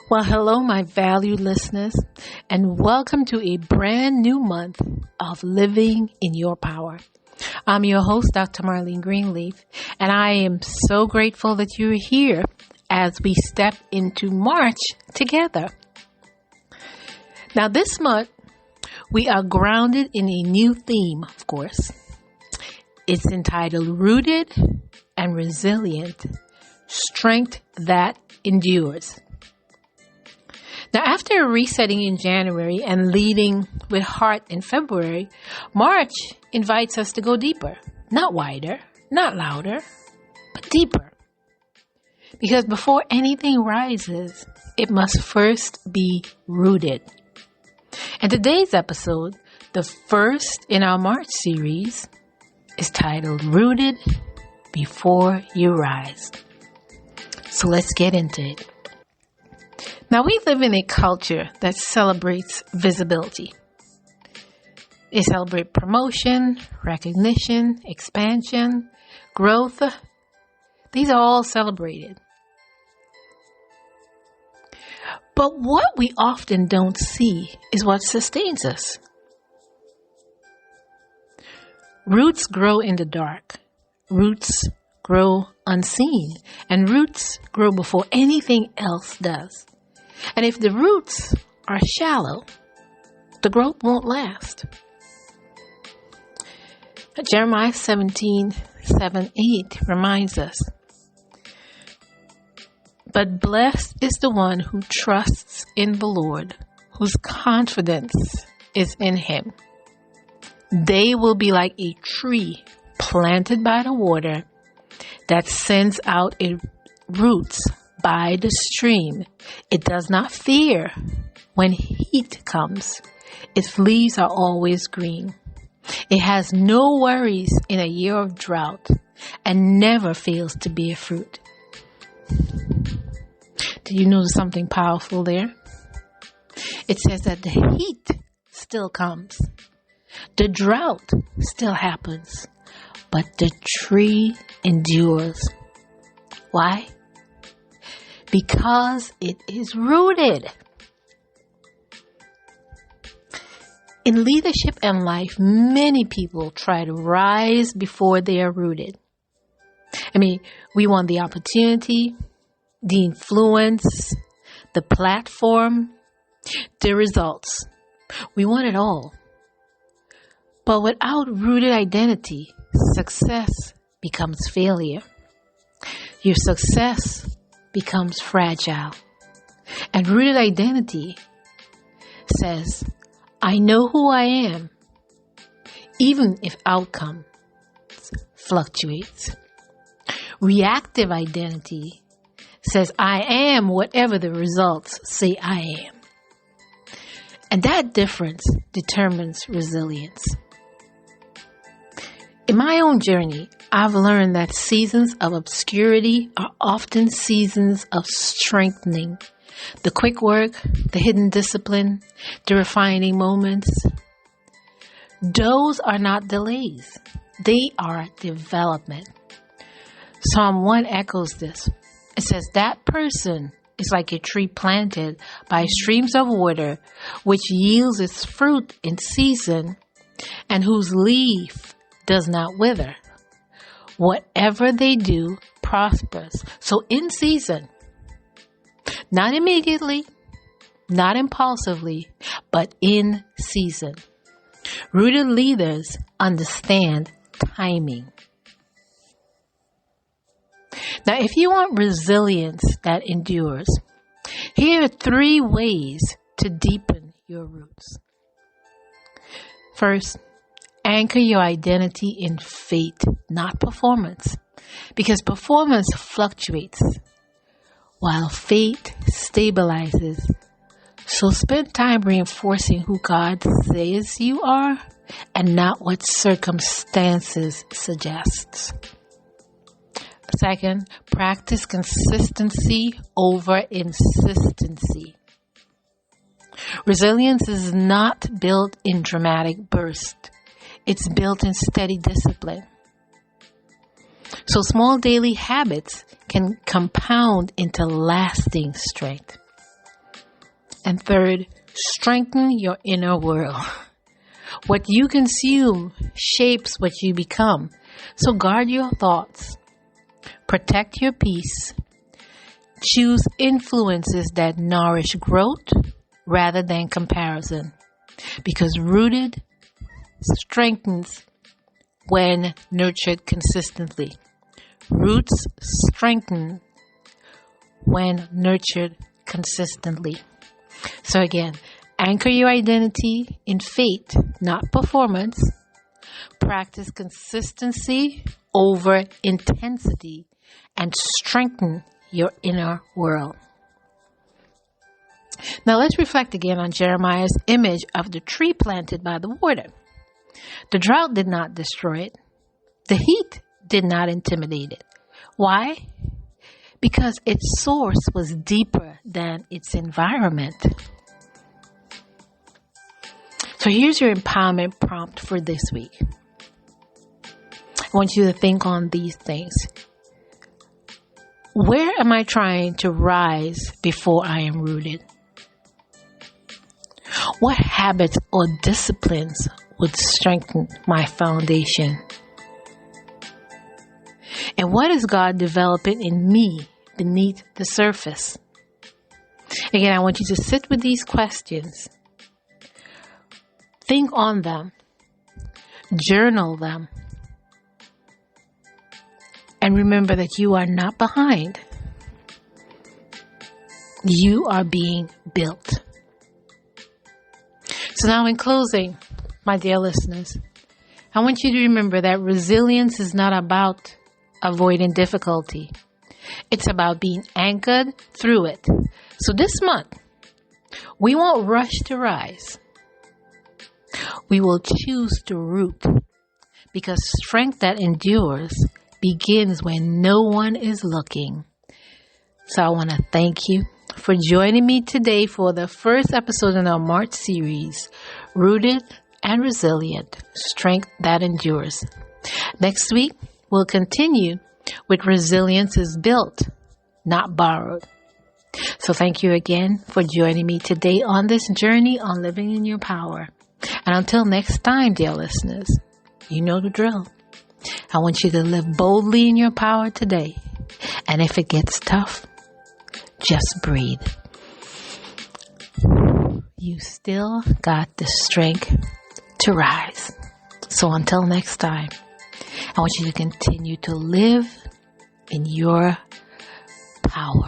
Well, hello, my valued listeners, and welcome to a brand new month of Living in Your Power. I'm your host, Dr. Marlene Greenleaf, and I am so grateful that you're here as we step into March together. Now, this month, we are grounded in a new theme, of course. It's entitled Rooted and Resilient, Strength That Endures. Now, after resetting in January and leading with heart in February, March invites us to go deeper. Not wider, not louder, but deeper. Because before anything rises, it must first be rooted. And today's episode, the first in our March series, is titled Rooted Before You Rise. So let's get into it. Now, we live in a culture that celebrates visibility. They celebrate promotion, recognition, expansion, growth. These are all celebrated. But what we often don't see is what sustains us. Roots grow in the dark. Roots grow unseen. And roots grow before anything else does. And if the roots are shallow, the growth won't last. Jeremiah 17:7-8 reminds us, "But blessed is the one who trusts in the Lord, whose confidence is in him. They will be like a tree planted by the water that sends out its roots by the stream. It does not fear when heat comes. Its leaves are always green. It has no worries in a year of drought and never fails to bear fruit." Did you notice something powerful there? It says that the heat still comes. The drought still happens, but the tree endures. Why? Because it is rooted. In leadership and life, many people try to rise before they are rooted. We want the opportunity, the influence, the platform, the results. We want it all. But without rooted identity, success becomes failure. Your success becomes fragile. And rooted identity says, I know who I am, even if outcome fluctuates. Reactive identity says, I am whatever the results say I am. And that difference determines resilience. In my own journey, I've learned that seasons of obscurity are often seasons of strengthening. The quick work, the hidden discipline, the refining moments, those are not delays. They are development. Psalm 1 echoes this. It says, that person is like a tree planted by streams of water, which yields its fruit in season, and whose leaf does not wither. Whatever they do prospers. So in season, not immediately, not impulsively, but in season. Rooted leaders understand timing. Now, if you want resilience that endures, here are 3 ways to deepen your roots. First, anchor your identity in faith, not performance, because performance fluctuates, while faith stabilizes. So spend time reinforcing who God says you are and not what circumstances suggests. Second, practice consistency over insistency. Resilience is not built in dramatic bursts. It's built in steady discipline. So small daily habits can compound into lasting strength. And third, strengthen your inner world. What you consume shapes what you become. So guard your thoughts. Protect your peace. Choose influences that nourish growth rather than comparison. Because rooted strengthens when nurtured consistently. Roots strengthen when nurtured consistently. So again, anchor your identity in faith, not performance. Practice consistency over intensity and strengthen your inner world. Now let's reflect again on Jeremiah's image of the tree planted by the water. The drought did not destroy it. The heat did not intimidate it. Why? Because its source was deeper than its environment. So here's your empowerment prompt for this week. I want you to think on these things. Where am I trying to rise before I am rooted? What habits or disciplines would strengthen my foundation? And what is God developing in me beneath the surface? Again, I want you to sit with these questions. Think on them. Journal them. And remember that you are not behind. You are being built. So now in closing, my dear listeners, I want you to remember that resilience is not about avoiding difficulty. It's about being anchored through it. So this month, we won't rush to rise. We will choose to root, because strength that endures begins when no one is looking. So I want to thank you for joining me today for the first episode in our March series, Rooted and Resilient, Strength That Endures. Next week, we'll continue with Resilience is Built, Not Borrowed. So thank you again for joining me today on this journey on living in your power. And until next time, dear listeners, you know the drill. I want you to live boldly in your power today. And if it gets tough, just breathe. You still got the strength to rise. So until next time, I want you to continue to live in your power.